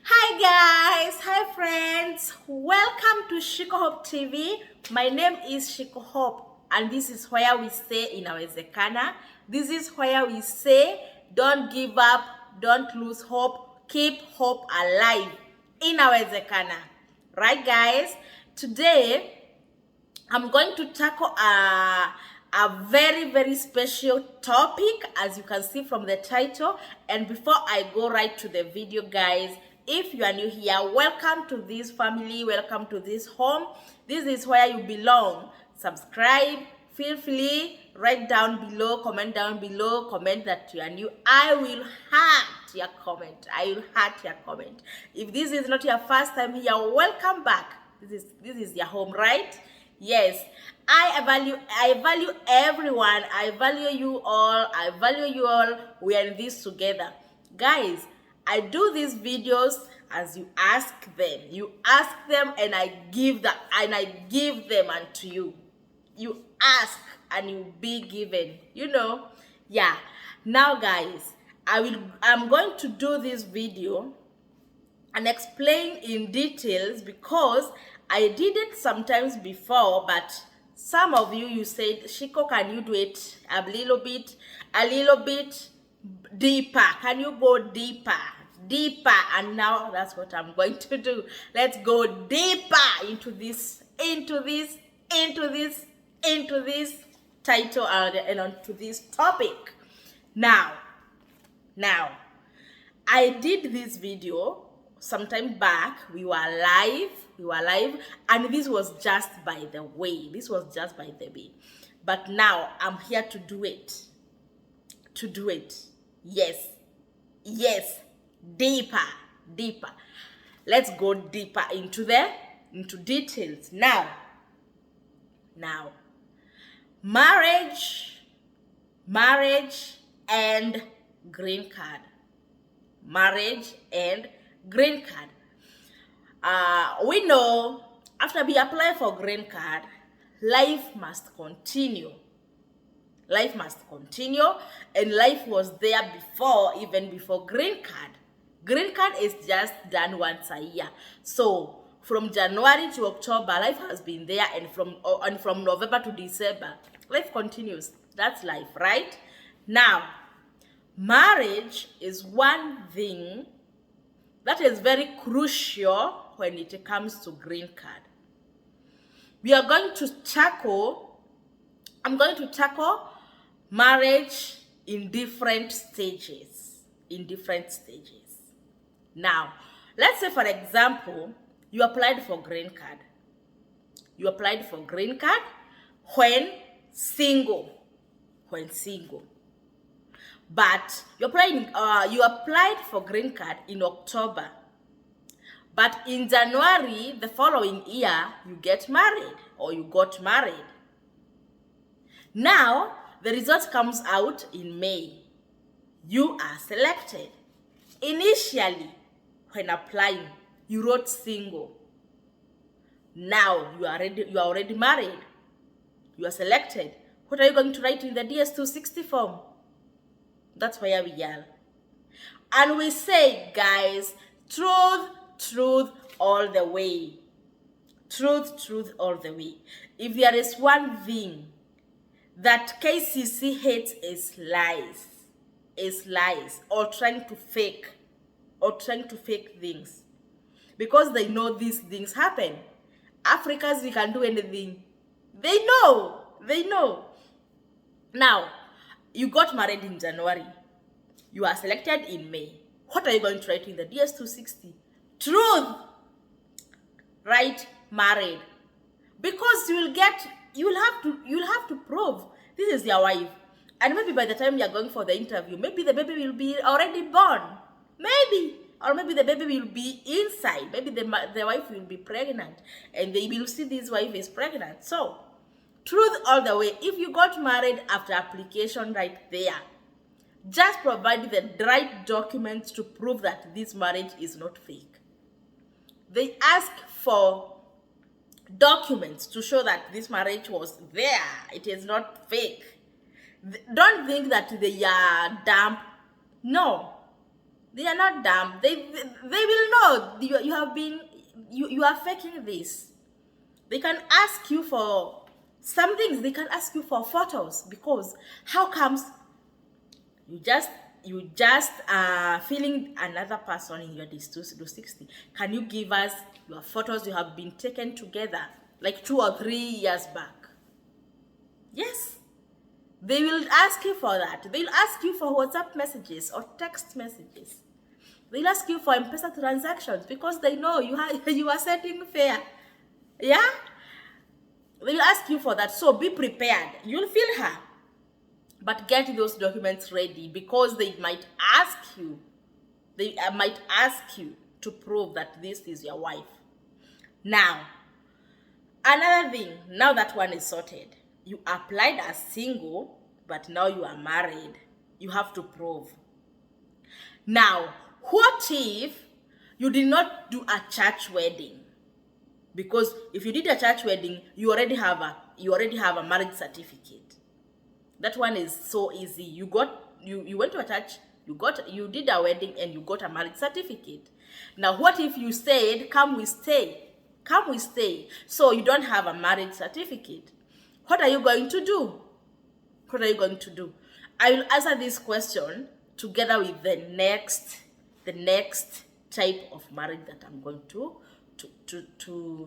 Hi guys, hi friends, welcome to Shiko Hope TV. My name is Shiko Hope and this is where we say inawezekana. This is where we say don't give up, don't lose hope, keep hope alive. Inawezekana. Right guys? Today I'm going to tackle a very special topic, as you can see from the title. And before I go right to the video, guys, if you are new here, welcome to this family, welcome to this home. This is where you belong. Subscribe, feel free, write down below, comment that you are new. I will heart your comment. If this is not your first time here, welcome back. This is your home, right? Yes, I value everyone. I value you all. We are in this together. Guys, I do these videos as you ask them. You ask them and I give them unto you. You ask and you be given. Yeah. Now guys, I'm going to do this video and explain in details because I did it sometimes before, but some of you said, Shiko, can you do it a little bit deeper? Can you go deeper? And now that's what I'm going to do. Let's go deeper into this title and onto this topic. Now, I did this video sometime back. We were live, and this was just by the way. But now I'm here to do it. Yes, deeper. Let's go deeper into details. Now, marriage and green card. We know after we apply for green card, life must continue, and life was there even before green card. Green card is just done once a year. So from January to October, life has been there, and from November to December, life continues. That's life, right? Now, marriage is one thing that is very crucial when it comes to green card. I'm going to tackle marriage in different stages. Now, let's say for example, you applied for green card. When single. But you applied for green card in October. But in January, the following year, you get married or you got married. Now, the result comes out in May. You are selected. Initially, when applying, you wrote single. Now, you are already married. You are selected. What are you going to write in the DS-260 form? That's where we are. And we say, guys, truth all the way. Truth all the way. If there is one thing that KCC hates is lies or trying to fake things, because they know these things happen. Africans, we can do anything. They know. Now, you got married in January. You are selected in May. What are you going to write in the DS-260? Truth. Write married. Because you'll have to prove this is your wife. And maybe by the time you're going for the interview, maybe the baby will be already born. Or maybe the baby will be inside. Maybe the wife will be pregnant. And they will see this wife is pregnant. So, truth all the way. If you got married after application right there, just provide the right documents to prove that this marriage is not fake. They ask for documents to show that this marriage was there. It is not fake. Don't think that they are dumb. No, they are not dumb. They will know you are faking this. They can ask you for some things. They can ask you for photos, because how comes you just feeling another person in your days to 60? Can you give us your photos you have been taken together like 2 or 3 years back? Yes, they will ask you for that. They'll ask you for WhatsApp messages or text messages. They'll ask you for M-Pesa transactions, because they know you are setting fair. Yeah, they'll ask you for that. So be prepared. You'll feel her. But get those documents ready, because they might ask you. They might ask you to prove that this is your wife. Now, another thing, now that one is sorted, you applied as single, but now you are married. You have to prove. Now, what if you did not do a church wedding? Because if you did a church wedding, you already have a marriage certificate. That one is so easy. You went to a church, you did a wedding, and you got a marriage certificate. Now, what if you said, come we stay? Come we stay. So you don't have a marriage certificate. What are you going to do? What are you going to do? I will answer this question together with the next type of marriage that I'm going to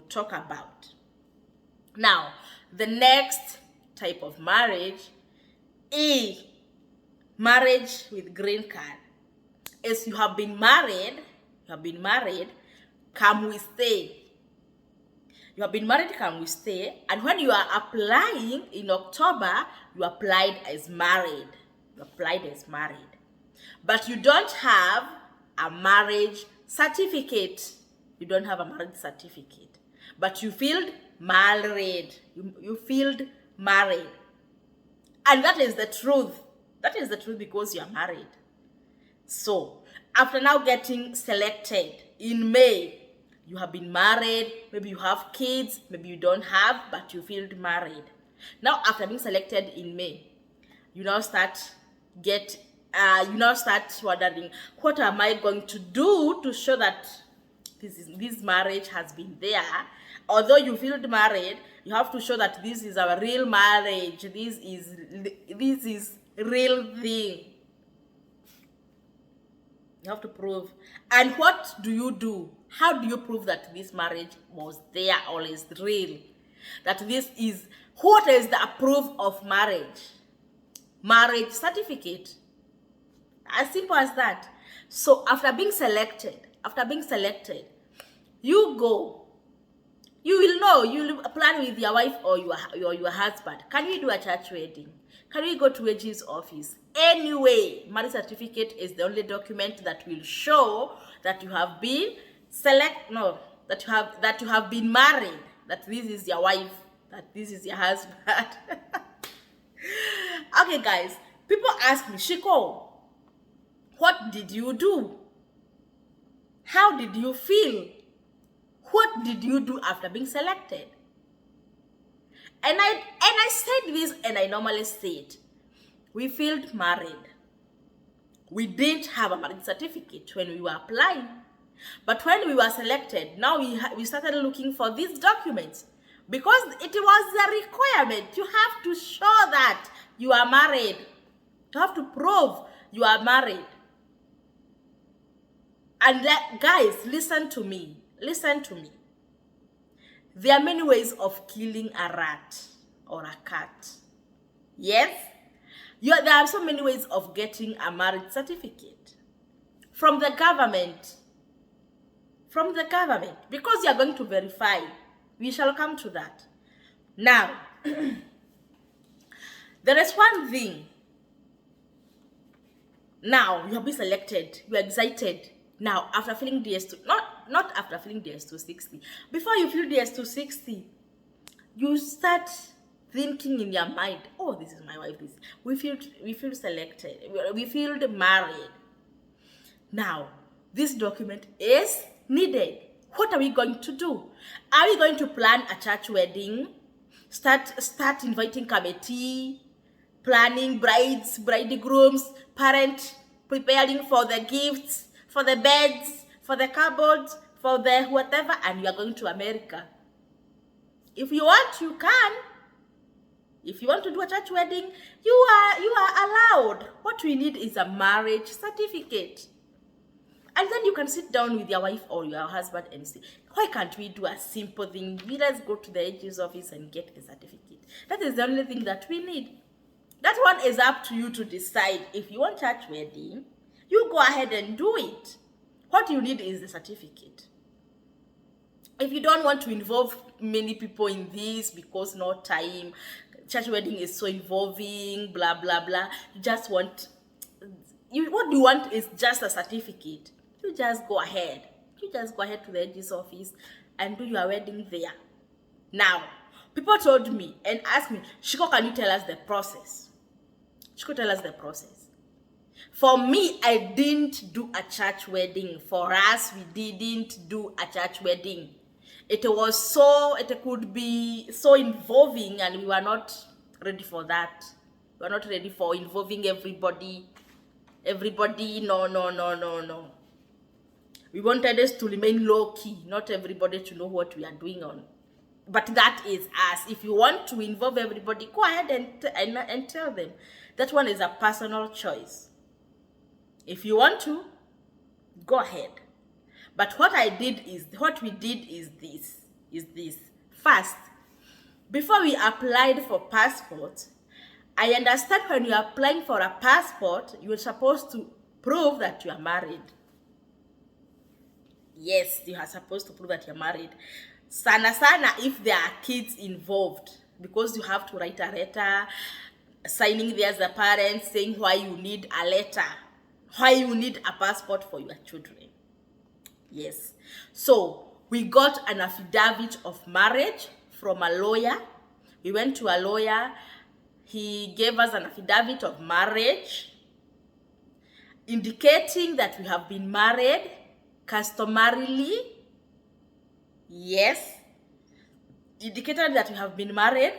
talk about. Now, the next type of marriage is marriage with green card. As you have been married, come we stay. You have been married, come we stay. And when you are applying in October, you applied as married. But you don't have a marriage certificate. But you feel married. You feel married. And that is the truth. Because you are married. So, after now getting selected in May, you have been married, maybe you have kids, maybe you don't have, but you feel married. Now, after being selected in May, you now start wondering, what am I going to do to show that this marriage has been there? Although you feel married, you have to show that this is our real marriage. This is real thing. You have to prove. And what do you do? How do you prove that this marriage was there or is real? That what is the proof of marriage? Marriage certificate. As simple as that. So after being selected, you go. You will know, you'll plan with your wife or your husband. Can we do a church wedding? Can we go to AG's office? Anyway, marriage certificate is the only document that will show that you have been that you have been married, that this is your wife, that this is your husband. Okay, guys, people ask me, Shiko, what did you do? How did you feel? What did you do after being selected? And I said this, and I normally say it. We felt married. We didn't have a marriage certificate when we were applying. But when we were selected, now we started looking for these documents, because it was a requirement. You have to show that you are married. You have to prove you are married. And guys, listen to me. There are many ways of killing a rat or a cat. Yes? There are so many ways of getting a marriage certificate. From the government. Because you are going to verify. We shall come to that. Now, there is one thing. Now, you have been selected. You are excited. Now, after filling DS2, not after filling DS260, before you fill DS260, you start thinking in your mind, oh, this is my wife. We feel selected. We feel married. Now, this document is needed. What are we going to do? Are we going to plan a church wedding? Start inviting committee, planning brides, bridegrooms, parents, preparing for the gifts, for the beds, for the cupboard, for the whatever, and you are going to America. If you want, you can. If you want to do a church wedding, you are allowed. What we need is a marriage certificate. And then you can sit down with your wife or your husband and say, why can't we do a simple thing? Let's go to the AG's office and get the certificate. That is the only thing that we need. That one is up to you to decide. If you want church wedding, you go ahead and do it. What you need is the certificate. If you don't want to involve many people in this because no time, church wedding is so involving, blah, blah, blah. You just want, what you want is just a certificate. You just go ahead. You just go ahead to the AG's office and do your wedding there. Now, people told me and asked me, Shiko, can you tell us the process? Shiko, tell us the process. For me, I didn't do a church wedding. For us, we didn't do a church wedding. It could be so involving, and we were not ready for that. We were not ready for involving everybody. No. We wanted us to remain low-key, not everybody to know what we are doing on. But that is us. If you want to involve everybody, go ahead and tell them. That one is a personal choice. If you want to, go ahead. But what we did is this. First, before we applied for passport, I understand when you are applying for a passport, you are supposed to prove that you are married. Yes, you are supposed to prove that you are married. Sana if there are kids involved, because you have to write a letter, signing there as the parents, saying why you need a letter, why you need a passport for your children. Yes. So we got an affidavit of marriage from a lawyer. We went to a lawyer. He gave us an affidavit of marriage indicating that we have been married customarily. Yes. Indicated that we have been married.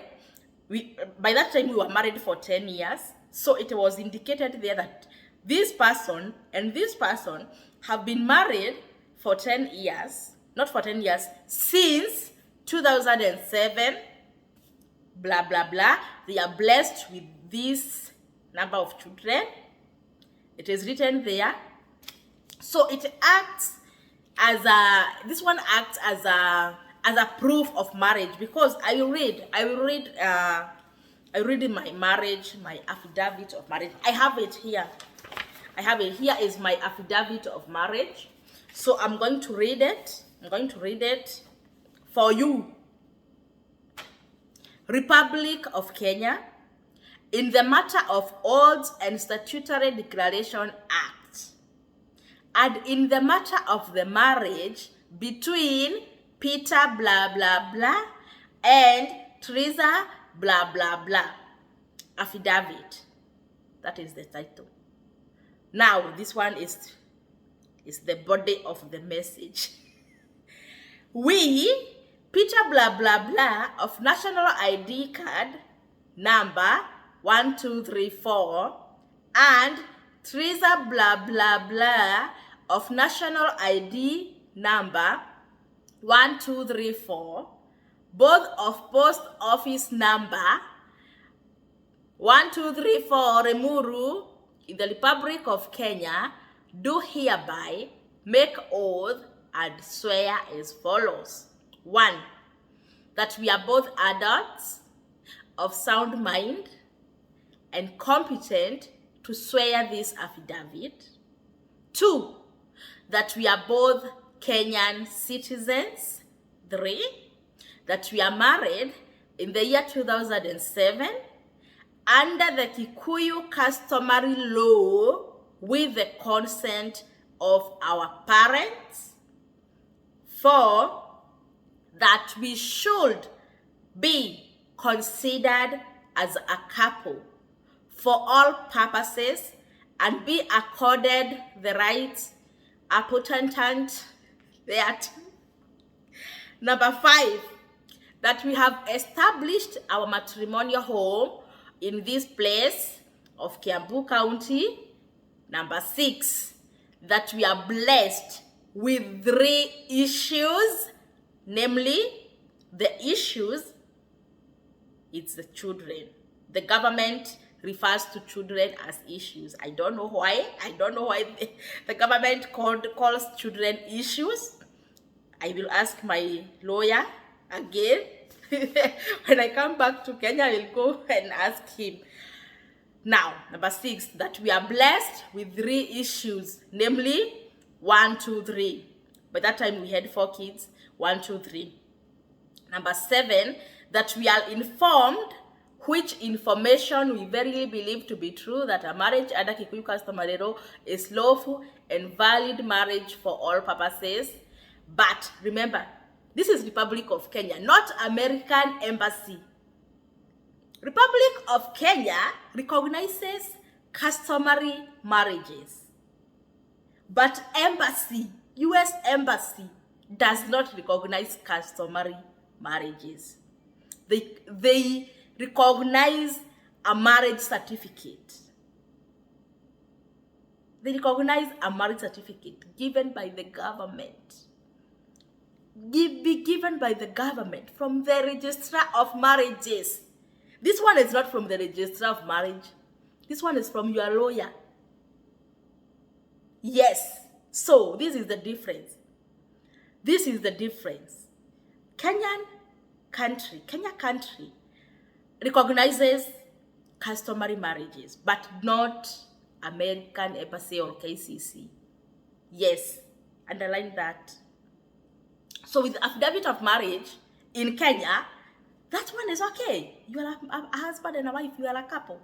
By that time, we were married for 10 years. So it was indicated there that this person and this person have been married for 10 years, not for 10 years, since 2007, blah, blah, blah. They are blessed with this number of children. It is written there. So it acts as this one acts as a proof of marriage, because I will read in my marriage, my affidavit of marriage. I have it here. Here is my affidavit of marriage. So I'm going to read it. For you. Republic of Kenya, in the matter of Oaths and Statutory Declaration Act, and in the matter of the marriage between Peter blah blah blah and Teresa blah blah blah. Affidavit. That is the title. Now this one is the body of the message. We, Peter blah blah blah of National ID card number 1234 and Teresa blah blah blah of National ID number 1234, both of post office number 1234 Remuru in the Republic of Kenya, do hereby make oath and swear as follows. 1. That we are both adults of sound mind and competent to swear this affidavit. 2. That we are both Kenyan citizens. 3. That we are married in the year 2007 under the Kikuyu customary law with the consent of our parents. 4. That we should be considered as a couple for all purposes and be accorded the rights appertinent thereto. Number 5, that we have established our matrimonial home in this place of Kiambu County. Number 6, that we are blessed with 3 issues, namely the issues, it's the children. The government refers to children as issues. I don't know why. I don't know why the government calls children issues. I will ask my lawyer again. When I come back to Kenya, I will go and ask him. Now, number 6, that we are blessed with 3 issues, namely 1, 2, 3. By that time, we had 4 kids, 1, 2, 3. Number 7, that we are informed which information we verily believe to be true, that a marriage under Kikuyu customary law is lawful and valid marriage for all purposes. But remember, this is Republic of Kenya, not American Embassy. Republic of Kenya recognizes customary marriages, but embassy, US Embassy, does not recognize customary marriages. They recognize a marriage certificate. They recognize a marriage certificate given by the government. Be given by the government from the registrar of marriages. This one is not from the registrar of marriage. This one is from your lawyer. Yes. So this is the difference. This is the difference. Kenya country recognizes customary marriages, but not American Embassy or KCC. Yes, underline that. So with affidavit of marriage in Kenya, that one is okay. You are a husband and a wife, you are a couple.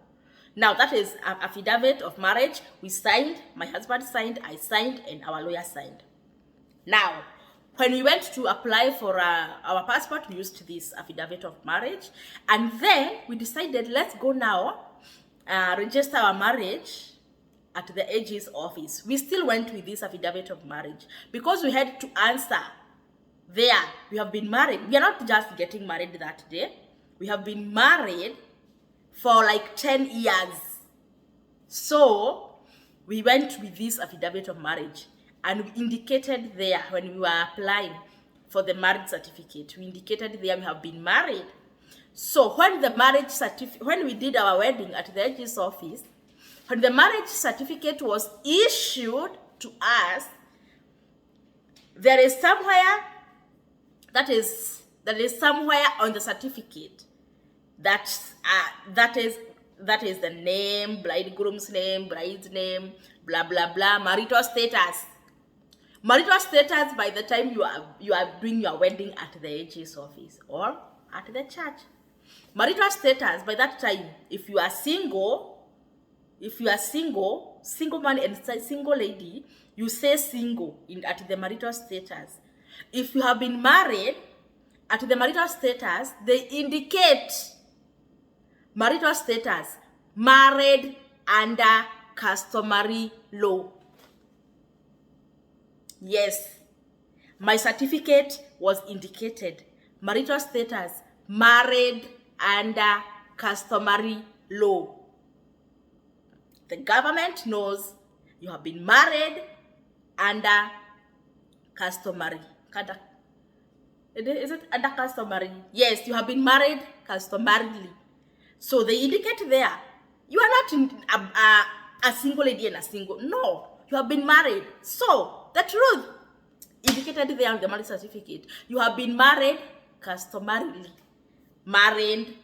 Now that is an affidavit of marriage. We signed, my husband signed, I signed, and our lawyer signed. Now, when we went to apply for our passport, we used this affidavit of marriage. And then we decided, let's go now, register our marriage at the AG's office. We still went with this affidavit of marriage because we had to answer there. We have been married. We are not just getting married that day. We have been married for like 10 years. So we went with this affidavit of marriage. And we indicated there when we were applying for the marriage certificate, we indicated there we have been married. So when the marriage certificate, when we did our wedding at the AG's office, when the marriage certificate was issued to us, there is somewhere somewhere on the certificate that is the name, bridegroom's name, bride's name, blah blah blah, marital status. Marital status by the time you are doing your wedding at the AG's office or at the church. Marital status by that time, if you are single man and single lady, you say single at the marital status. If you have been married, at the marital status, they indicate marital status, married under customary law. Yes, my certificate was indicated marital status, married under customary law. The government knows you have been married under customary. Is it under customary? Yes, you have been married customarily. So they indicate there, you are not a single lady and a single. No, you have been married. So the truth indicated there on the marriage certificate, you have been married customarily, married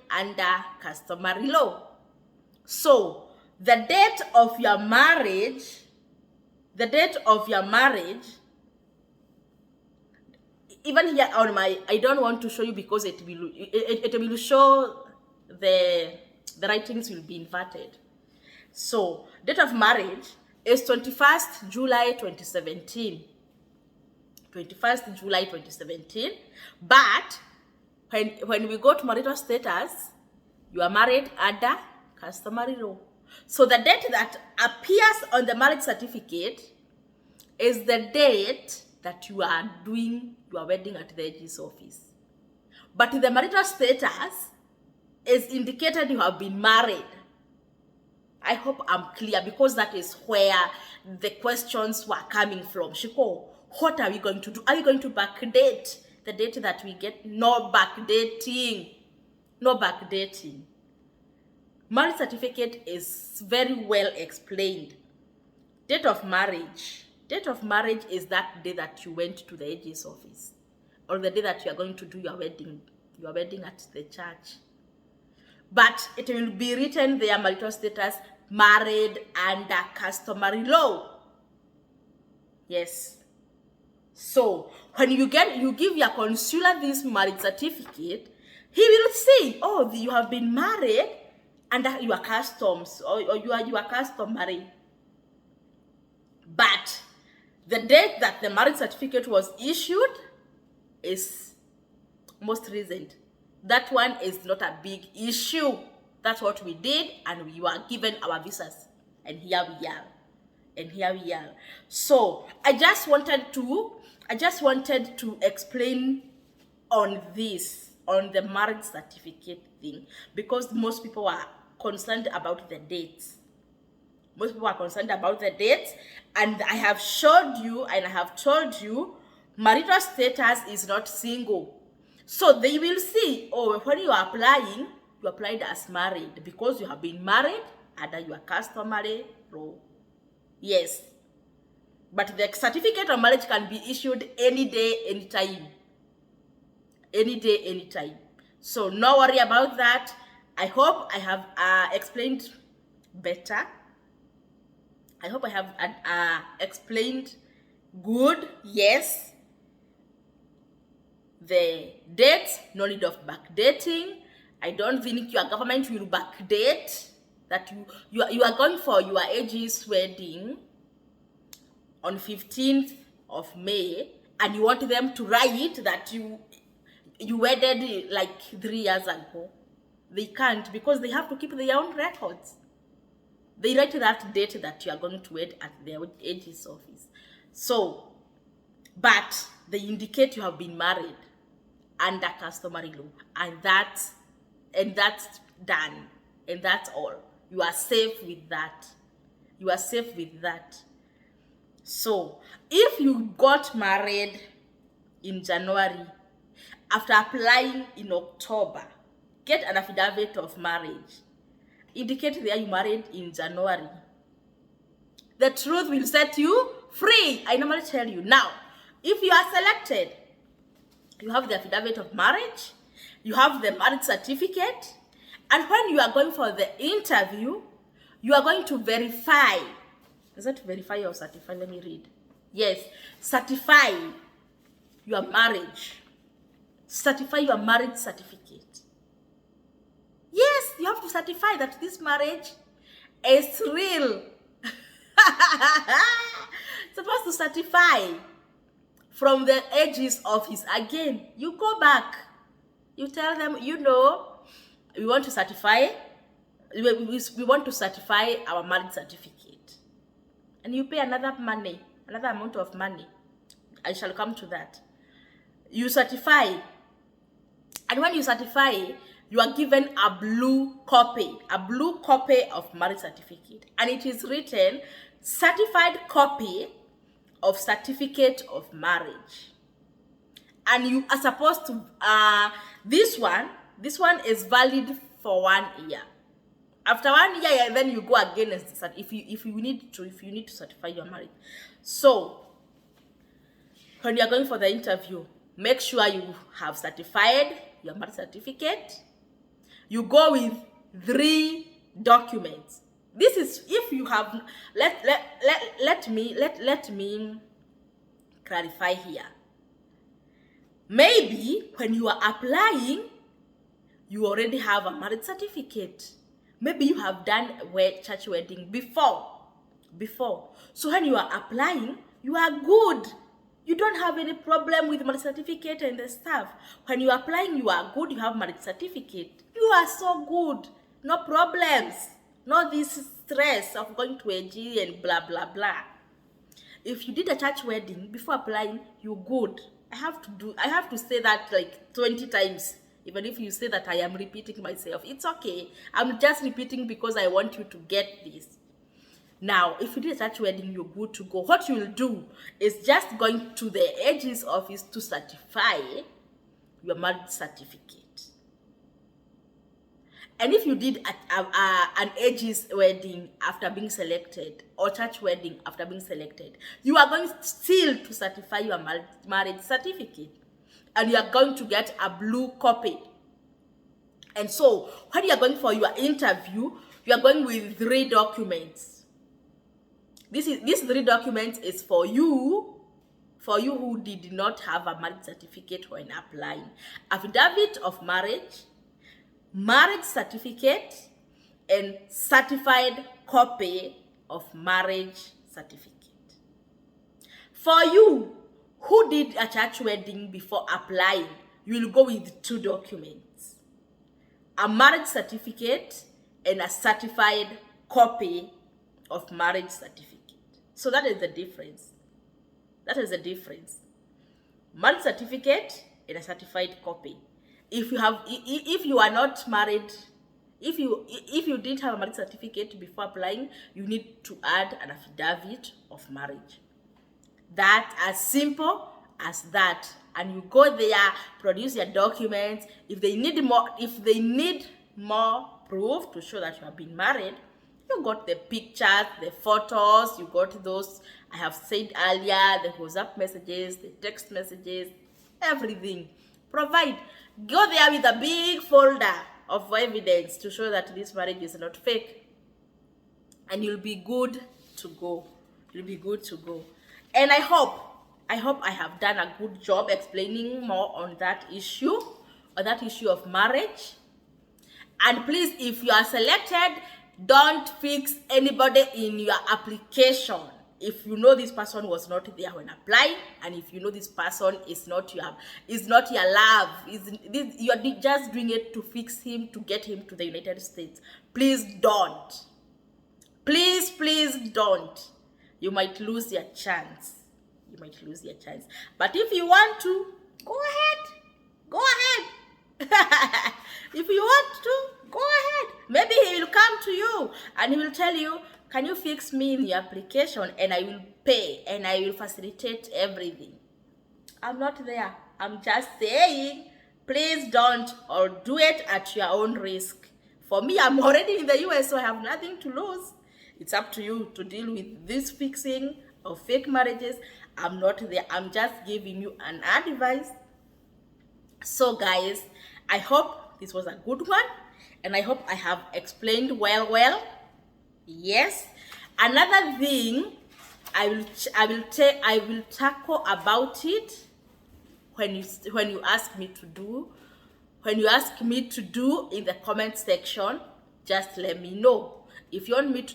under customary law. So the date of your marriage, even here on my, I don't want to show you because it will show the writings will be inverted. So date of marriage is 21st July 2017. 21st July 2017. But when we go to marital status, you are married under customary law. So the date that appears on the marriage certificate is the date that you are doing your wedding at the AG's office. But the marital status is indicated you have been married. I hope I'm clear, because that is where the questions were coming from. Shiko, what are we going to do? Are we going to backdate the date that we get? No backdating. No backdating. Marriage certificate is very well explained. Date of marriage. Date of marriage is that day that you went to the AG's office, or the day that you are going to do your wedding at the church. But it will be written there, marital status, married under customary law. Yes. So when you give your consular this marriage certificate, he will see, oh, you have been married under your customs, or you are customary. But the date that the marriage certificate was issued is most recent. That one is not a big issue. That's what we did, and we were given our visas, and here we are. And here we are. So I just wanted to explain on this, on the marriage certificate thing, because most people are concerned about the dates. Most people are concerned about the dates, and I have showed you and I have told you marital status is not single. So they will see, oh, when you are applying, you applied as married because you have been married under your customary law. Yes. But the certificate of marriage can be issued any day, anytime. Any day, anytime. So no worry about that. I hope I have explained better. I hope I have explained good. Yes. The dates, no need of backdating. I don't think your government will backdate that you are going for your AG's wedding on 15th of May, and you want them to write that you wedded like 3 years ago. They can't, because they have to keep their own records. They write that date that you are going to wed at their AG's office. So, but they indicate you have been married under customary law, and that's done, and that's all. You are safe with that. You are safe with that. So, if you got married in January, after applying in October, get an affidavit of marriage. Indicate there you married in January. The truth will set you free. I normally tell you. Now, if you are selected, you have the affidavit of marriage, you have the marriage certificate, and when you are going for the interview, you are going to verify. Is that verify or certify? Let me read. Yes, certify your marriage. Certify your marriage certificate. Yes, you have to certify that this marriage is real. Supposed to certify from the AG's office. Again, you go back. You tell them, we want to certify. We want to certify our marriage certificate. And you pay another amount of money. I shall come to that. You certify. And when you certify, you are given a blue copy of marriage certificate. And it is written, certified copy of certificate of marriage. And you are supposed to, this one is valid for 1 year. After 1 year, then you go again and if you need to certify your marriage. So when you are going for the interview, make sure you have certified your marriage certificate. You go with 3 documents. This is if you have. Let me clarify here. Maybe when you are applying, you already have a marriage certificate. Maybe you have done church wedding before. So when you are applying, you are good. You don't have any problem with marriage certificate and the stuff. When you are applying, you are good. You have marriage certificate. You are so good. No problems. No this stress of going to AG and blah blah blah. If you did a church wedding before applying, you're good. I have to say that like 20 times. Even if you say that I am repeating myself, it's okay. I'm just repeating because I want you to get this. Now, if you did a church wedding, you're good to go. What you'll do is just going to the AG's office to certify your marriage certificate. And if you did an AG's wedding after being selected, or church wedding after being selected, you are going still to certify your marriage certificate. And you are going to get a blue copy. And so, when you are going for your interview, you are going with 3 documents. These 3 documents is for you who did not have a marriage certificate when applying. Affidavit of marriage, marriage certificate, and certified copy of marriage certificate. For you who did a church wedding before applying, you will go with 2 documents: a marriage certificate and a certified copy of marriage certificate. So that is the difference. That is the difference. Marriage certificate and a certified copy. If you are not married, if you didn't have a marriage certificate before applying, you need to add an affidavit of marriage. That as simple as that. And you go there, produce your documents. If they need more proof to show that you have been married, you got the pictures, the photos, you got those I have said earlier, the WhatsApp messages, the text messages, everything. Provide. Go there with a big folder of evidence to show that this marriage is not fake. And you'll be good to go. You'll be good to go. And I hope I have done a good job explaining more on that issue of marriage. And please, if you are selected, don't fix anybody in your application. If you know this person was not there when applying, and if you know this person is not your love, you are just doing it to fix him, to get him to the United States, please don't. Please don't. You might lose your chance. But if you want to, go ahead. If you want to, go ahead. Maybe he will come to you and he will tell you, can you fix me in your application, and I will pay and I will facilitate everything. I'm not there. I'm just saying, please don't, or do it at your own risk. For me, I'm already in the US, so I have nothing to lose. It's up to you to deal with this fixing of fake marriages. I'm not there. I'm just giving you an advice. So guys, I hope this was a good one, and I hope I have explained well. Yes. Another thing I will tackle about it when you ask me to do. When you ask me to do in the comment section, just let me know. If you want me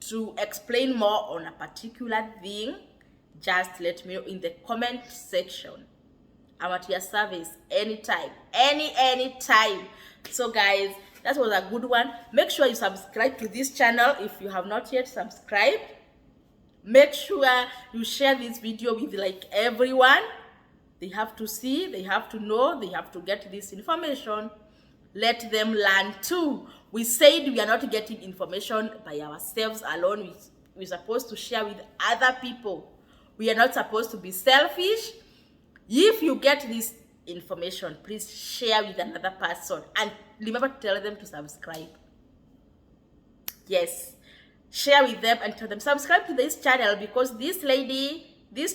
to explain more on a particular thing, just let me know in the comment section. I'm at your service anytime, anytime. So guys, that was a good one. Make sure you subscribe to this channel if you have not yet subscribed. Make sure you share this video with everyone. They have to see, they have to know, they have to get this information. Let them learn too. We said we are not getting information by ourselves alone. We're supposed to share with other people. We are not supposed to be selfish. If you get this information, please share with another person, and remember to tell them to subscribe. Yes, share with them and tell them subscribe to this channel, because these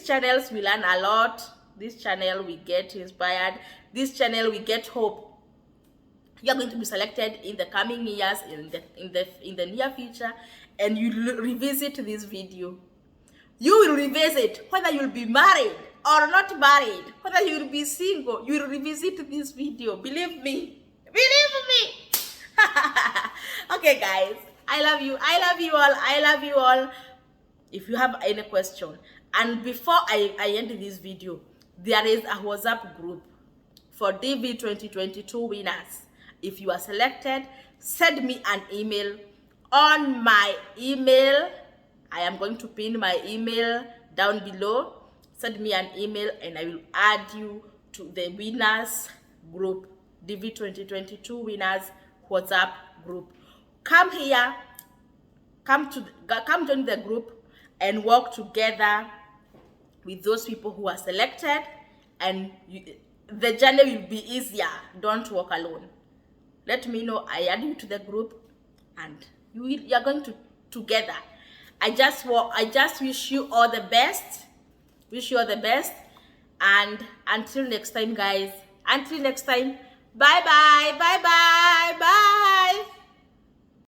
channels we learn a lot. This channel we get inspired. This channel we get hope. You are going to be selected in the coming years, in the near future, and you revisit this video. You will revisit whether you'll be married or not married, whether you will be single. You will revisit this video. Believe me. Okay guys, I love you all. If you have any question, and before I end this video, there is a WhatsApp group for DV 2022 winners. If you are selected, send me an email. On my email, I am going to pin my email down below. Send me an email and I will add you to the winners group. DV 2022 winners WhatsApp group. Come here, come join the group and work together with those people who are selected, and the journey will be easier. Don't walk alone. Let me know. I add you to the group, and you're going to together. I just wish you all the best. Wish you all the best, and until next time, guys. Until next time. Bye bye. Bye bye. Bye.